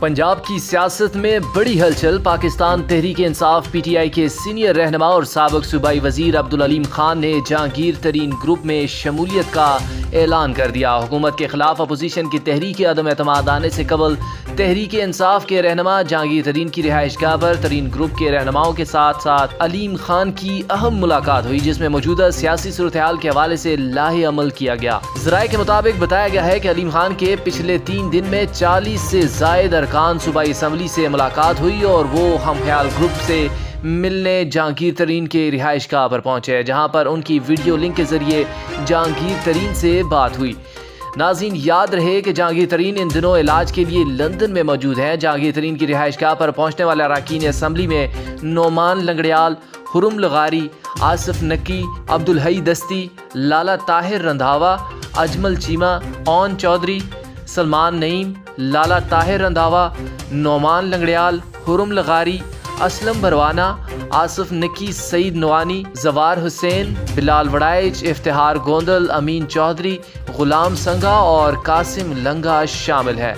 पंजाब की सियासत में बड़ी हलचल। पाकिस्तान तहरीक इंसाफ PTI के सीनियर रहनुमा और साबिक सूबाई वजीर अब्दुल अलीम खान ने जहांगीर तरीन ग्रुप में शमूलियत का ऐलान कर दिया। हुकूमत के खिलाफ अपोजिशन की तहरीक अदम एतमाद आने से कबल तहरीक इंसाफ के रहनुमा जहांगीर तरीन की रिहाइशगाह पर तरीन ग्रुप के रहनुमाओं के साथ साथ अलीम खान की अहम मुलाकात हुई, जिसमें मौजूदा सियासी सूरत हाल के हवाले से लाहे अमल किया गया। ज़राए के मुताबिक बताया गया है कि अलीम खान के पिछले 3 दिन में 40 से जायद अरकान सूबाई असम्बली से मुलाकात हुई और वो हम ख्याल ग्रुप से मिलने जहांगीर तरीन के रिहाइशगाह पर पहुंचे, जहां पर उनकी वीडियो लिंक के जरिए जहांगीर तरीन से बात हुई। नाज़रीन, याद रहे कि जहांगीर तरीन इन दिनों इलाज के लिए लंदन में मौजूद हैं। जहांगीर तरीन की रिहाइशगाह पर पहुंचने वाले अरकान असम्बली में नोमान लंगड़ियाल, हुरुम लगारी, आसिफ नकी, अब्दुल हई दस्ती, लाला ताहिर रंधावा, अजमल चीमा, ओन चौधरी, सलमान नईम, लाला ताहिर रंधावा, नोमान लंगड़ियाल, हुरुम लगारी, असलम बरवाना, आसिफ नकी, सईद नवानी, जवार हुसैन, बिलाल वड़ाइच, इफ्तिहार गोंदल, अमीन चौधरी, गुलाम संगा और कासिम लंगा शामिल है।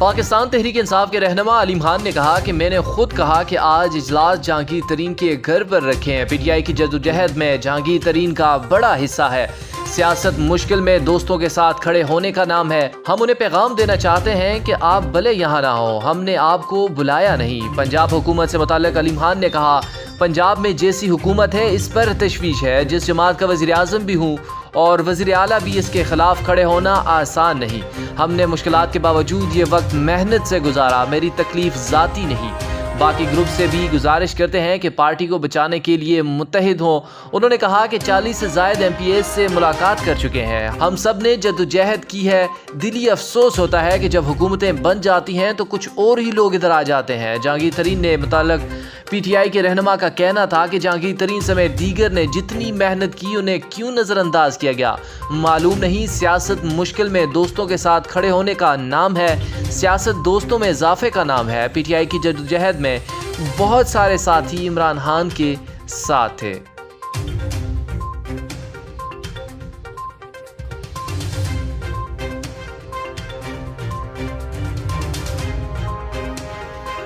पाकिस्तान तहरीक इंसाफ के रहनुमा अलीम खान ने कहा कि मैंने खुद कहा कि आज इजलास जहांगीर तरीन के घर पर रखे हैं। PTI की जद्दोजहद में जहांगीर तरीन का बड़ा हिस्सा है। सियासत मुश्किल में दोस्तों के साथ खड़े होने का नाम है। हम उन्हें पैगाम देना चाहते हैं कि आप भले यहाँ ना हो, हमने आपको बुलाया नहीं। पंजाब हुकूमत से मुताल्लिक अलीम खान ने कहा, पंजाब में जैसी हुकूमत है इस पर तशवीश है। जिस जमात का वज़ीर आज़म भी हूँ और वज़ीर आला भी, इसके खिलाफ खड़े होना आसान नहीं। हमने मुश्किलात के बावजूद ये वक्त मेहनत से गुजारा। मेरी तकलीफ ज़ाती नहीं। बाकी ग्रुप से भी गुजारिश करते हैं कि पार्टी को बचाने के लिए मुत्तहिद हों। उन्होंने कहा कि 40 से ज़ायद MPs से मुलाकात कर चुके हैं। हम सब ने जद्दोजहद की है। दिली अफसोस होता है कि जब हुकूमतें बन जाती हैं तो कुछ और ही लोग इधर आ जाते हैं। जहांगीर तरीन ने मुताल्लिक PTI के रहनुमा का कहना था कि जहांगीर तरीन समेत दीगर ने जितनी मेहनत की उन्हें क्यों नज़रअंदाज किया गया मालूम नहीं। सियासत मुश्किल में दोस्तों के साथ खड़े होने का नाम है। सियासत दोस्तों में इजाफे का नाम है। PTI की जद्दोजहद में बहुत सारे साथी इमरान खान के साथ थे।